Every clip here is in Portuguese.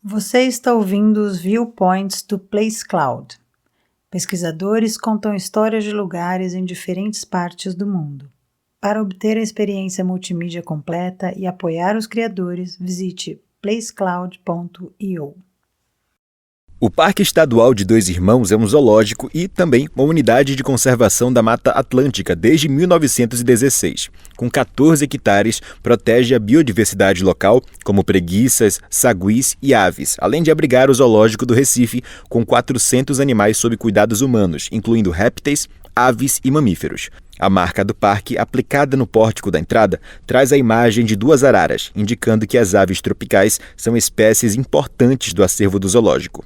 Você está ouvindo os Viewpoints do Place Cloud. Pesquisadores contam histórias de lugares em diferentes partes do mundo. Para obter a experiência multimídia completa e apoiar os criadores, visite placecloud.io. O Parque Estadual de Dois Irmãos é um zoológico e também uma unidade de conservação da Mata Atlântica desde 1916. Com 14 hectares, protege a biodiversidade local, como preguiças, saguis e aves, além de abrigar o Zoológico do Recife, com 400 animais sob cuidados humanos, incluindo répteis, aves e mamíferos. A marca do parque, aplicada no pórtico da entrada, traz a imagem de duas araras, indicando que as aves tropicais são espécies importantes do acervo do zoológico.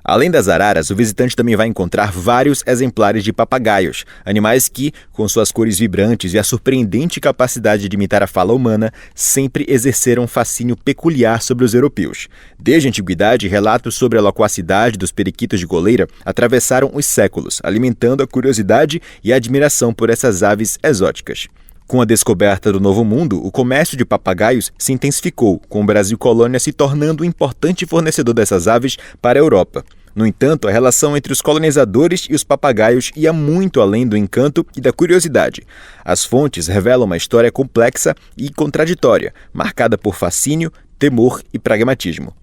Além das araras, o visitante também vai encontrar vários exemplares de papagaios, animais que, com suas cores vibrantes e a surpreendente capacidade de imitar a fala humana, sempre exerceram um fascínio peculiar sobre os europeus. Desde a antiguidade, relatos sobre a loquacidade dos periquitos de coleira atravessaram os séculos, alimentando a curiosidade e a admiração por essas aves exóticas. Com a descoberta do Novo Mundo, o comércio de papagaios se intensificou, com o Brasil colônia se tornando um importante fornecedor dessas aves para a Europa. No entanto, a relação entre os colonizadores e os papagaios ia muito além do encanto e da curiosidade. As fontes revelam uma história complexa e contraditória, marcada por fascínio, temor e pragmatismo.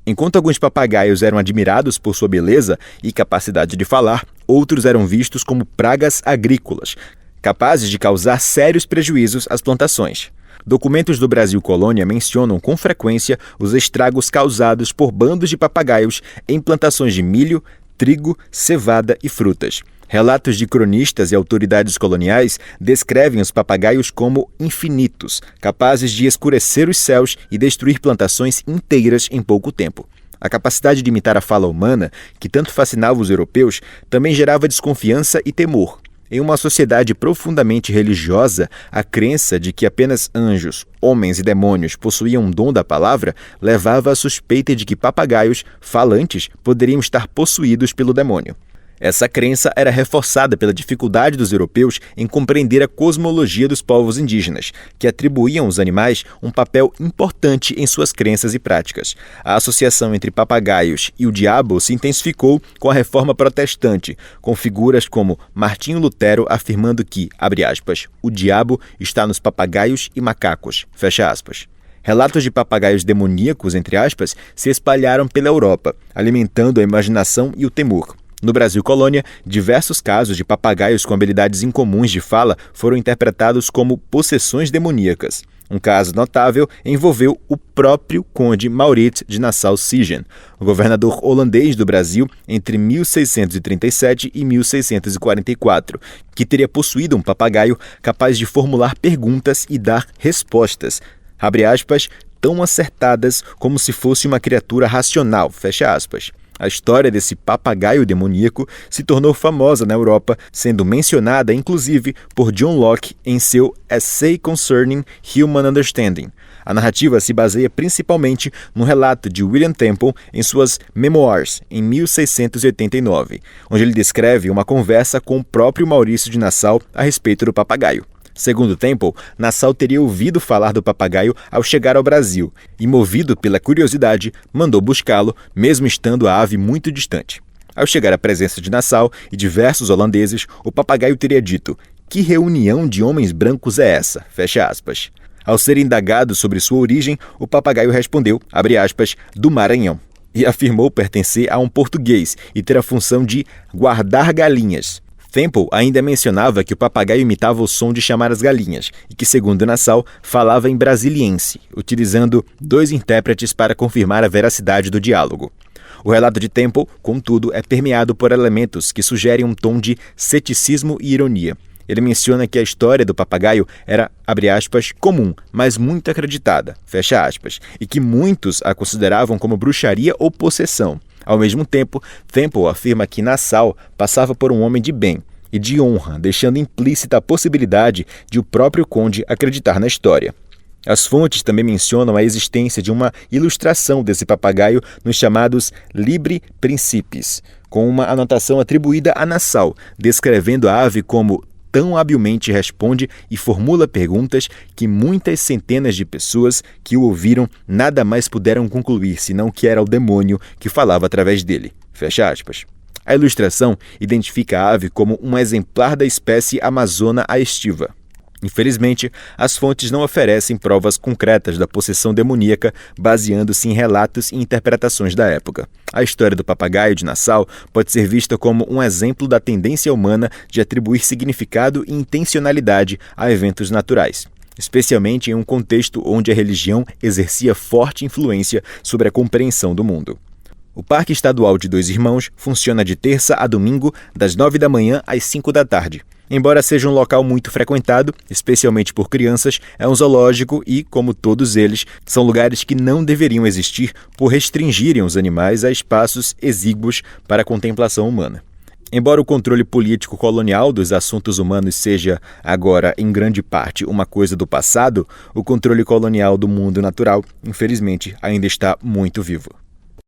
Enquanto alguns papagaios eram admirados por sua beleza e capacidade de falar, outros eram vistos como pragas agrícolas, capazes de causar sérios prejuízos às plantações. Documentos do Brasil colônia mencionam com frequência os estragos causados por bandos de papagaios em plantações de milho, trigo, cevada e frutas. Relatos de cronistas e autoridades coloniais descrevem os papagaios como infinitos, capazes de escurecer os céus e destruir plantações inteiras em pouco tempo. A capacidade de imitar a fala humana, que tanto fascinava os europeus, também gerava desconfiança e temor. Em uma sociedade profundamente religiosa, a crença de que apenas anjos, homens e demônios possuíam um dom da palavra levava à suspeita de que papagaios falantes poderiam estar possuídos pelo demônio. Essa crença era reforçada pela dificuldade dos europeus em compreender a cosmologia dos povos indígenas, que atribuíam aos animais um papel importante em suas crenças e práticas. A associação entre papagaios e o diabo se intensificou com a Reforma Protestante, com figuras como Martinho Lutero afirmando que, abre aspas, o diabo está nos papagaios e macacos, fecha aspas. Relatos de papagaios demoníacos, entre aspas, se espalharam pela Europa, alimentando a imaginação e o temor. No Brasil colônia, diversos casos de papagaios com habilidades incomuns de fala foram interpretados como possessões demoníacas. Um caso notável envolveu o próprio conde Maurits de Nassau-Siegen, o governador holandês do Brasil entre 1637 e 1644, que teria possuído um papagaio capaz de formular perguntas e dar respostas, abre aspas, tão acertadas como se fosse uma criatura racional, fecha aspas. A história desse papagaio demoníaco se tornou famosa na Europa, sendo mencionada, inclusive, por John Locke em seu Essay Concerning Human Understanding. A narrativa se baseia principalmente no relato de William Temple em suas Memoirs, em 1689, onde ele descreve uma conversa com o próprio Maurício de Nassau a respeito do papagaio. Segundo Temple, Nassau teria ouvido falar do papagaio ao chegar ao Brasil e, movido pela curiosidade, mandou buscá-lo, mesmo estando a ave muito distante. Ao chegar à presença de Nassau e diversos holandeses, o papagaio teria dito: "Que reunião de homens brancos é essa?" Fecha aspas. Ao ser indagado sobre sua origem, o papagaio respondeu, abre aspas, do Maranhão, e afirmou pertencer a um português e ter a função de guardar galinhas. Temple ainda mencionava que o papagaio imitava o som de chamar as galinhas e que, segundo Nassau, falava em brasiliense, utilizando dois intérpretes para confirmar a veracidade do diálogo. O relato de Temple, contudo, é permeado por elementos que sugerem um tom de ceticismo e ironia. Ele menciona que a história do papagaio era, abre aspas, comum, mas muito acreditada, fecha aspas, e que muitos a consideravam como bruxaria ou possessão. Ao mesmo tempo, Temple afirma que Nassau passava por um homem de bem e de honra, deixando implícita a possibilidade de o próprio conde acreditar na história. As fontes também mencionam a existência de uma ilustração desse papagaio nos chamados Libri Principis, com uma anotação atribuída a Nassau, descrevendo a ave como tão habilmente responde e formula perguntas que muitas centenas de pessoas que o ouviram nada mais puderam concluir senão que era o demônio que falava através dele. Fecha aspas. A ilustração identifica a ave como um exemplar da espécie amazona aestiva. Infelizmente, as fontes não oferecem provas concretas da possessão demoníaca, baseando-se em relatos e interpretações da época. A história do papagaio de Nassau pode ser vista como um exemplo da tendência humana de atribuir significado e intencionalidade a eventos naturais, especialmente em um contexto onde a religião exercia forte influência sobre a compreensão do mundo. O Parque Estadual de Dois Irmãos funciona de terça a domingo, das 9 da manhã às 5 da tarde. Embora seja um local muito frequentado, especialmente por crianças, é um zoológico e, como todos eles, são lugares que não deveriam existir por restringirem os animais a espaços exíguos para a contemplação humana. Embora o controle político colonial dos assuntos humanos seja, agora, em grande parte, uma coisa do passado, o controle colonial do mundo natural, infelizmente, ainda está muito vivo.